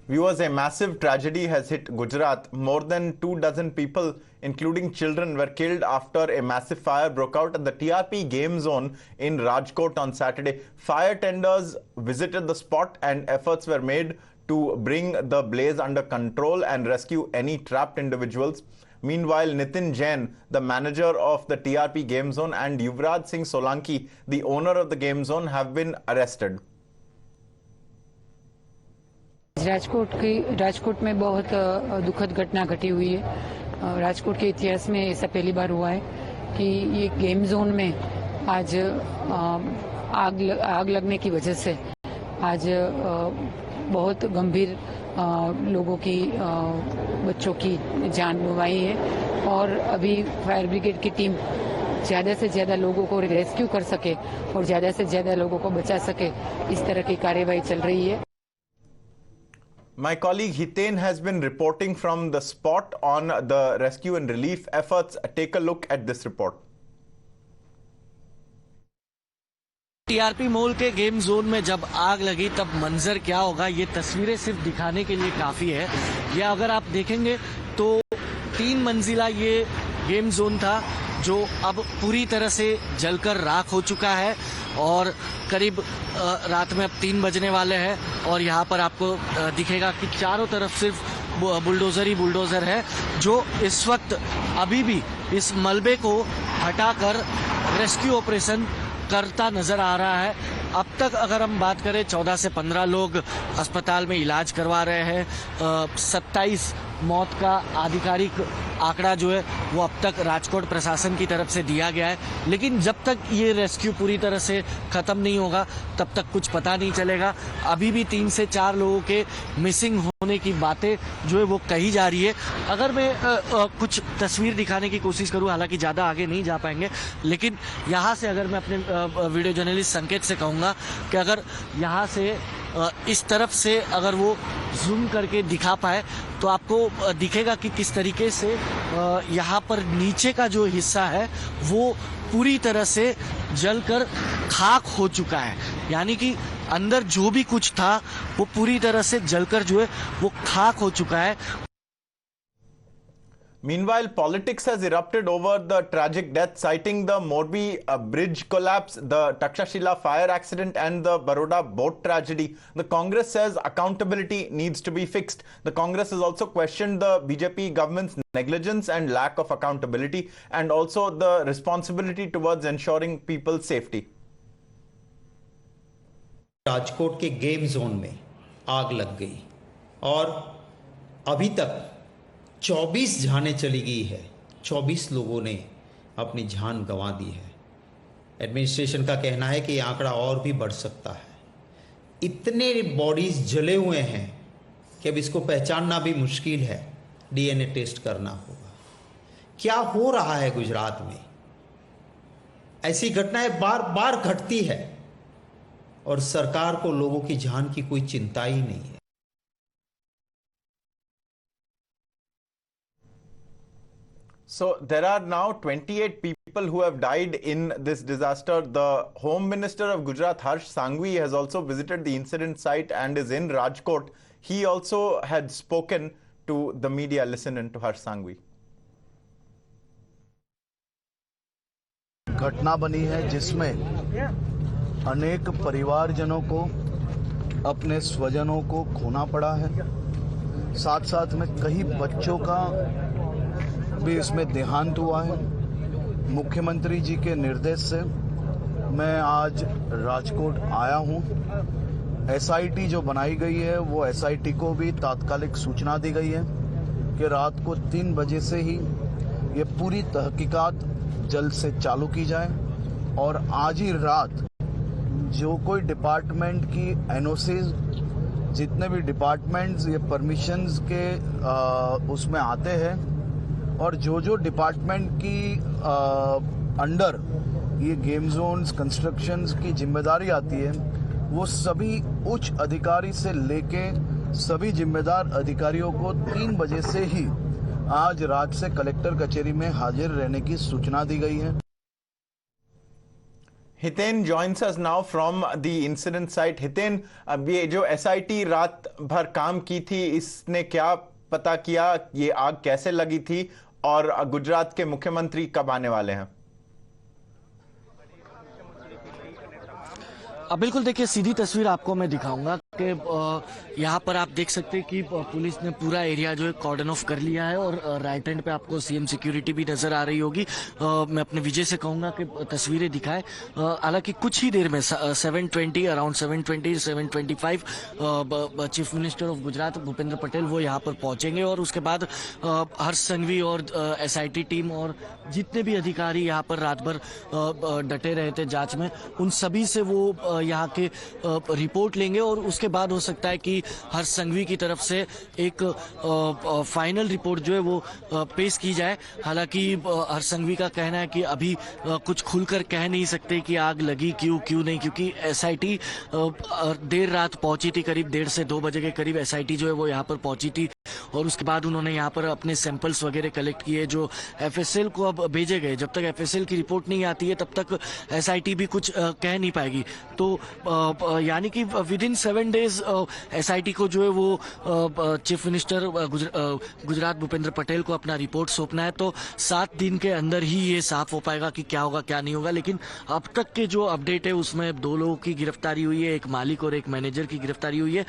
Viewers, a massive tragedy has hit Gujarat. More than 24 people, including children, were killed after a massive fire broke out at the TRP game zone in Rajkot on Saturday. Fire tenders visited the spot and efforts were made to bring the blaze under control and rescue any trapped individuals. Meanwhile, Nitin Jain, the manager of the TRP game zone, and Yuvraj Singh Solanki, the owner of the game zone, have been arrested. Rajkot में बहुत दुखद घटना घटी हुई है। राजकोट के इतिहास में ऐसा पहली बार हुआ है कि ये गेम जोन में आज आग लगने की वजह से आज बहुत गंभीर लोगों की बच्चों की जान गंवाई है और अभी फायर ब्रिगेड की टीम ज़्यादा से ज़्यादा लोगों को रेस्क्यू कर सके और ज़्यादा से ज़्यादा लोगों को बचा सके, इस तरह की कार्यवाही चल रही है। My colleague Hiten has been reporting from the spot on the rescue and relief efforts. Take a look at this report. TRP mall के गेम जोन में जब आग लगी तब मंजर क्या होगा, ये तस्वीरें सिर्फ दिखाने के लिए काफी है। या अगर आप देखेंगे तो 3 मंजिला ये गेम जोन था जो अब पूरी तरह से जलकर राख हो चुका है और करीब रात में अब 3 बजने वाले हैं और यहाँ पर आपको दिखेगा कि चारों तरफ सिर्फ बुलडोजर ही बुलडोजर है जो इस वक्त अभी भी इस मलबे को हटाकर रेस्क्यू ऑपरेशन करता नजर आ रहा है। अब तक अगर हम बात करें 14 से 15 लोग अस्पताल में इलाज करवा रहे हैं। 27 मौत का आधिकारिक आंकड़ा जो है वो अब तक राजकोट प्रशासन की तरफ से दिया गया है, लेकिन जब तक ये रेस्क्यू पूरी तरह से खत्म नहीं होगा तब तक कुछ पता नहीं चलेगा। अभी भी 3 से 4 लोगों के मिसिंग होने की बातें जो है वो कही जा रही है। अगर मैं कुछ तस्वीर दिखाने की कोशिश करूं, हालांकि ज़्यादा आगे नहीं जा पाएंगे, लेकिन यहाँ से अगर मैं अपने वीडियो जर्नलिस्ट संकेत से कहूँगा कि अगर यहाँ से इस तरफ से अगर वो जूम करके दिखा पाए तो आपको दिखेगा कि किस तरीके से यहाँ पर नीचे का जो हिस्सा है वो पूरी तरह से जलकर खाक हो चुका है। यानी कि अंदर जो भी कुछ था वो पूरी तरह से जलकर जो है वो खाक हो चुका है। Meanwhile, politics has erupted over the tragic death, citing the Morbi bridge collapse, the Takshashila fire accident and the Baroda boat tragedy. The Congress says accountability needs to be fixed. The Congress has also questioned the BJP government's negligence and lack of accountability and also the responsibility towards ensuring people's safety. Rajkot के game zone में आग लग गई और अभी तक 24 जानें चली गई है। 24 लोगों ने अपनी जान गंवा दी है। एडमिनिस्ट्रेशन का कहना है कि ये आंकड़ा और भी बढ़ सकता है। इतने बॉडीज जले हुए हैं कि अब इसको पहचानना भी मुश्किल है। डीएनए टेस्ट करना होगा। क्या हो रहा है गुजरात में? ऐसी घटनाएं बार बार घटती है और सरकार को लोगों की जान की कोई चिंता ही नहीं है। So there are now 28 people who have died in this disaster. The Home Minister of Gujarat, Harsh Sanghvi, has also visited the incident site and is in Rajkot. He also had spoken to the media. Listen in to Harsh Sanghvi. घटना बनी है जिसमें अनेक परिवारजनों को अपने स्वजनों को खोना पड़ा है। साथ साथ में कई बच्चों का भी इसमें देहांत हुआ है। मुख्यमंत्री जी के निर्देश से मैं आज राजकोट आया हूं। एसआईटी जो बनाई गई है वो एसआईटी को भी तात्कालिक सूचना दी गई है कि रात को 3 बजे से ही ये पूरी तहकीकात जल्द से चालू की जाए और आज ही रात जो कोई डिपार्टमेंट की एनओसीज, जितने भी डिपार्टमेंट्स ये परमिशंस के उसमें आते हैं और जो डिपार्टमेंट की अंडर ये गेम जोन्स कंस्ट्रक्शंस की जिम्मेदारी आती है वो सभी उच्च अधिकारी से लेके सभी जिम्मेदार अधिकारियों को 3 बजे से ही आज रात से कलेक्टर कचहरी में हाजिर रहने की सूचना दी गई है। Hiten joins us now from the incident site. Hiten, अब ये जो SIT रात भर काम की थी, इसने क्या पता किया ये आग कैसे लगी थी और गुजरात के मुख्यमंत्री कब आने वाले हैं? अब बिल्कुल देखिए, सीधी तस्वीर आपको मैं दिखाऊंगा कि यहाँ पर आप देख सकते हैं कि पुलिस ने पूरा एरिया जो है कॉर्डन ऑफ कर लिया है और राइट हैंड पे आपको सीएम सिक्योरिटी भी नजर आ रही होगी। मैं अपने विजय से कहूंगा कि तस्वीरें दिखाएं। हालांकि कुछ ही देर में 7:20 around 7:20 7:25 chief minister of Gujarat Bhupendra Patel वो यहाँ पर पहुंचेंगे और उसके बाद हर्ष संघवी और SIT टीम और जितने भी अधिकारी यहाँ पर रात भर डटे रहे थे जांच में, उन सभी से वो यहाँ के रिपोर्ट लेंगे और उसके बाद हो सकता है कि हर्ष संघवी की तरफ से एक फाइनल रिपोर्ट जो है वो पेश की जाए। हालांकि हर्ष संघवी का कहना है कि अभी कुछ खुलकर कह नहीं सकते कि आग लगी क्यों नहीं, क्योंकि SIT देर रात पहुंची थी, करीब 1:30 से 2 बजे के करीब SIT जो है वो यहाँ पर पहुंची थी और उसके बाद उन्होंने यहाँ पर अपने सैंपल्स वगैरह कलेक्ट किए जो FSL को अब भेजे गए। जब तक FSL की रिपोर्ट नहीं आती है तब तक SIT भी कुछ कह नहीं पाएगी। तो यानी कि विद इन 7 डेज SIT को जो है वो चीफ मिनिस्टर गुजरात भूपेंद्र पटेल को अपना रिपोर्ट सौंपना है, तो 7 दिन के अंदर ही ये साफ हो पाएगा कि क्या होगा क्या नहीं होगा। लेकिन अब तक के जो अपडेट है उसमें 2 लोगों की गिरफ्तारी हुई है, एक मालिक और एक मैनेजर की गिरफ्तारी हुई है।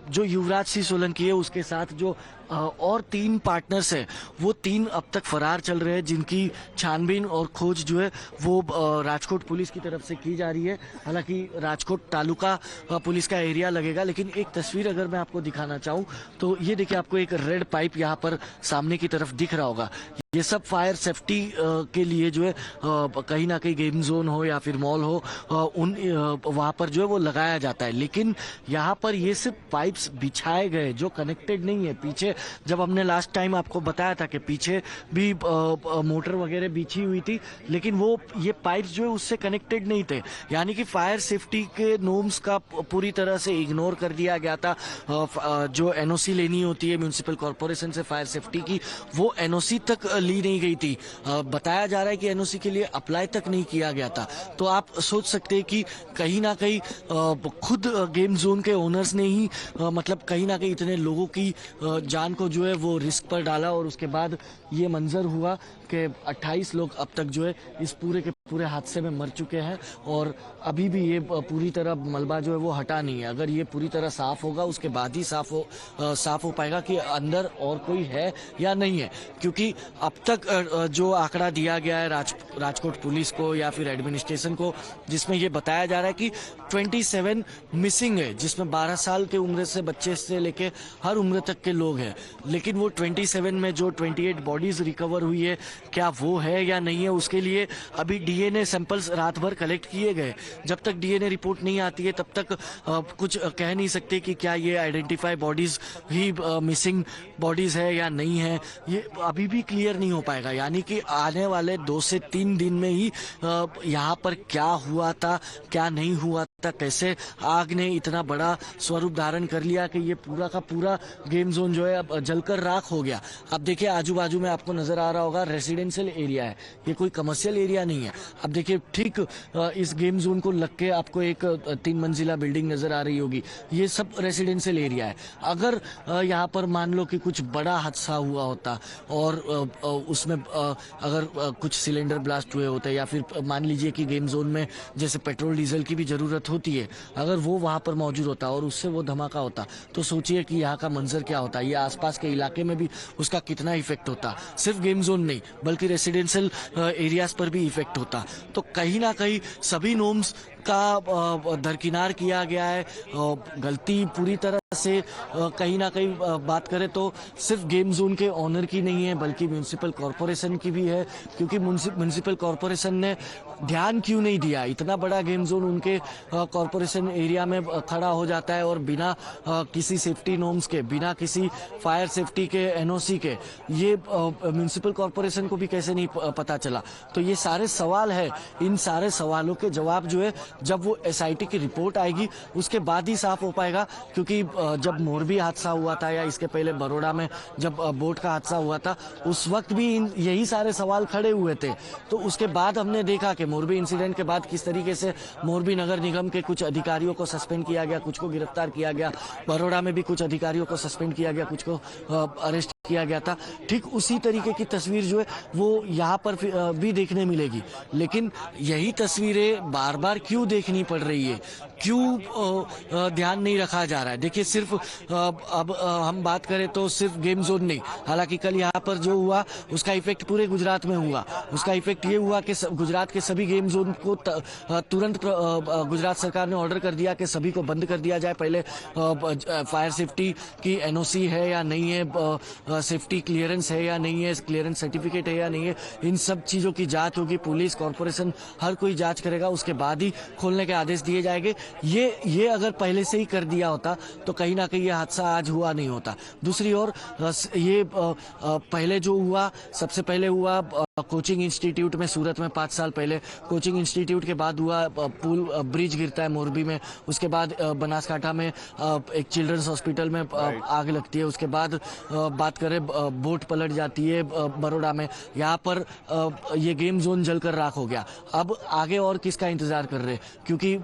जो युवराज सिंह सोलंकी है उसके साथ जो और 3 पार्टनर्स है वो 3 अब तक फरार चल रहे हैं, जिनकी छानबीन और खोज जो है वो राजकोट पुलिस की तरफ से की जा रही है। हालांकि राजकोट तालुका पुलिस का एरिया लगेगा, लेकिन एक तस्वीर अगर मैं आपको दिखाना चाहूँ तो ये देखिए, आपको एक रेड पाइप यहाँ पर सामने की तरफ दिख रहा होगा। ये सब फायर सेफ्टी के लिए जो है कहीं ना कहीं गेम जोन हो या फिर मॉल हो वहाँ पर जो है वो लगाया जाता है। लेकिन यहाँ पर ये सिर्फ पाइप्स बिछाए गए जो कनेक्टेड नहीं है। पीछे जब हमने लास्ट टाइम आपको बताया था कि पीछे भी मोटर वगैरह बिछी हुई थी, लेकिन वो ये पाइप्स जो है उससे कनेक्टेड नहीं थे। यानी कि फायर सेफ्टी के नॉर्म्स का पूरी तरह से इग्नोर कर दिया गया था। जो NOC लेनी होती है म्युनिसिपल कॉर्पोरेशन से फायर सेफ्टी की, वो NOC तक ली नहीं गई थी। बताया जा रहा है कि NOC के लिए अप्लाई तक नहीं किया गया था। तो आप सोच सकते हैं कि कहीं ना कहीं खुद गेम जोन के ओनर्स ने ही मतलब कहीं ना कहीं इतने लोगों की जान को जो है वो रिस्क पर डाला और उसके बाद ये मंजर हुआ कि 28 लोग अब तक जो है इस पूरे के पूरे हादसे में मर चुके हैं और अभी भी ये पूरी तरह मलबा जो है वो हटा नहीं है। अगर ये पूरी तरह साफ होगा उसके बाद ही साफ हो पाएगा कि अंदर और कोई है या नहीं है, क्योंकि अब तक जो आंकड़ा दिया गया है राजकोट पुलिस को या फिर एडमिनिस्ट्रेशन को, जिसमें ये बताया जा रहा है कि 27 मिसिंग है, जिसमें 12 साल के उम्र से बच्चे से लेके हर उम्र तक के लोग हैं। लेकिन वो 27 में जो 28 बॉडीज रिकवर हुई है, क्या वो है या नहीं है, उसके लिए अभी DNA सैंपल्स रात भर कलेक्ट किए गए। जब तक DNA रिपोर्ट नहीं आती है तब तक कुछ कह नहीं सकते कि क्या ये आइडेंटिफाई बॉडीज ही मिसिंग बॉडीज है या नहीं है, ये अभी भी क्लियर नहीं हो पाएगा। यानी कि आने वाले 2 से 3 दिन में ही यहाँ पर क्या हुआ था क्या नहीं हुआ था, कैसे आग ने इतना बड़ा स्वरूप धारण कर लिया कि ये पूरा का पूरा गेम जोन जो है अब जलकर राख हो गया। अब देखिए, आजू बाजू में आपको नजर आ रहा होगा रेसिडेंशियल एरिया है, ये कोई कमर्शियल एरिया नहीं है। अब देखिए, ठीक इस गेम जोन को लग के आपको एक 3 मंजिला बिल्डिंग नजर आ रही होगी, ये सब रेसिडेंशियल एरिया है। अगर यहाँ पर मान लो कि कुछ बड़ा हादसा हुआ होता और उसमें अगर कुछ सिलेंडर ब्लास्ट हुए होते या फिर मान लीजिए कि गेम जोन में जैसे पेट्रोल डीजल की भी जरूरत होती है, अगर वो वहां पर मौजूद होता और उससे वो धमाका होता तो सोचिए कि यहाँ का मंजर क्या होता, ये आसपास के इलाके में भी उसका कितना इफेक्ट होता। सिर्फ गेम जोन नहीं बल्कि रेसिडेंशियल एरियाज पर भी इफेक्ट होता। तो कहीं ना कहीं सभी नॉर्म्स का दरकिनार किया गया है। गलती पूरी तरह से कहीं ना कहीं बात करें तो सिर्फ गेम जोन के ऑनर की नहीं है बल्कि म्युनिसिपल कॉर्पोरेशन की भी है, क्योंकि म्युनिसिपल कॉर्पोरेशन ने ध्यान क्यों नहीं दिया। इतना बड़ा गेम जोन उनके कॉर्पोरेशन एरिया में खड़ा हो जाता है और बिना किसी सेफ्टी नॉर्म्स के, बिना किसी फायर सेफ्टी के NOC के, ये म्युनिसिपल कॉर्पोरेशन को भी कैसे नहीं पता चला। तो ये सारे सवाल है, इन सारे सवालों के जवाब जो है जब वो SIT की रिपोर्ट आएगी उसके बाद ही साफ हो पाएगा, क्योंकि जब मोरबी हादसा हुआ था या इसके पहले बड़ौदा में जब बोट का हादसा हुआ था उस वक्त भी यही सारे सवाल खड़े हुए थे। तो उसके बाद हमने देखा कि मोरबी इंसिडेंट के बाद किस तरीके से मोरबी नगर निगम के कुछ अधिकारियों को सस्पेंड किया गया, कुछ को गिरफ्तार किया गया, बड़ौदा में भी कुछ अधिकारियों को सस्पेंड किया गया, कुछ को अरेस्ट किया गया था। ठीक उसी तरीके की तस्वीर जो है वो यहाँ पर भी देखने मिलेगी। लेकिन यही तस्वीरें बार बार क्यों देखनी पड़ रही है, क्यों ध्यान नहीं रखा जा रहा है? देखिए सिर्फ अब हम बात करें तो सिर्फ गेम जोन नहीं, हालांकि कल यहाँ पर जो हुआ उसका इफेक्ट पूरे गुजरात में हुआ। उसका इफेक्ट ये हुआ कि गुजरात के सभी गेम जोन को तुरंत गुजरात सरकार ने ऑर्डर कर दिया कि सभी को बंद कर दिया जाए। पहले फायर सेफ्टी की NOC है या नहीं है, सेफ्टी क्लियरेंस है या नहीं है, क्लियरेंस सर्टिफिकेट है या नहीं है, इन सब चीजों की जांच होगी। पुलिस, कॉर्पोरेशन, हर कोई जांच करेगा, उसके बाद ही खोलने के आदेश दिए जाएंगे। ये अगर पहले से ही कर दिया होता तो कहीं ना कहीं ये हादसा आज हुआ नहीं होता। दूसरी ओर ये पहले जो हुआ, सबसे पहले हुआ कोचिंग इंस्टीट्यूट में सूरत में 5 साल पहले, कोचिंग इंस्टीट्यूट के बाद हुआ पुल ब्रिज गिरता है मोरबी में, उसके बाद बनासकांठा में एक चिल्ड्रंस हॉस्पिटल में आग लगती है, उसके बाद बात करें बोट पलट जाती है बड़ौदा में, यहाँ पर ये गेम जोन जलकर राख हो गया। अब आगे और किसका इंतजार कर रहे हैं, क्योंकि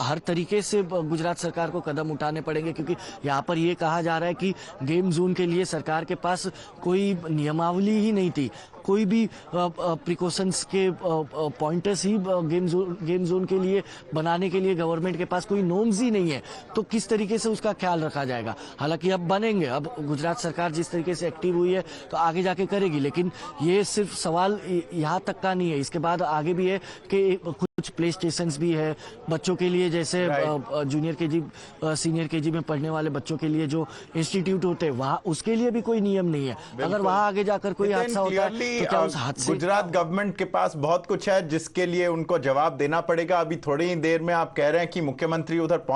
हर तरीके से गुजरात सरकार को कदम उठाने पड़ेंगे, क्योंकि यहाँ पर ये कहा जा रहा है कि गेम जोन के लिए सरकार के पास कोई नियमावली ही नहीं थी, कोई भी प्रिकॉशंस के पॉइंटर्स ही गेम जोन के लिए बनाने के लिए गवर्नमेंट के पास कोई नॉर्म्स ही नहीं है। तो किस तरीके से उसका ख्याल रखा जाएगा? हालांकि अब बनेंगे, अब गुजरात सरकार जिस तरीके से एक्टिव हुई है तो आगे जाके करेगी, लेकिन ये सिर्फ सवाल यहाँ तक का नहीं है, इसके बाद आगे भी है कि कुछ प्ले स्टेशंस भी है बच्चों के लिए, जैसे जूनियर KG सीनियर KG में पढ़ने वाले बच्चों के लिए जो इंस्टीट्यूट होते हैं वहाँ उसके लिए भी कोई नियम नहीं है। अगर वहाँ आगे जाकर कोई हादसा होता है तो क्या उस हादसे गुजरात गवर्नमेंट के पास बहुत कुछ है जिसके लिए उनको जवाब देना पड़ेगा। अभी थोड़ी ही देर में आप कह रहे हैं कि मुख्यमंत्री उधर पहुंच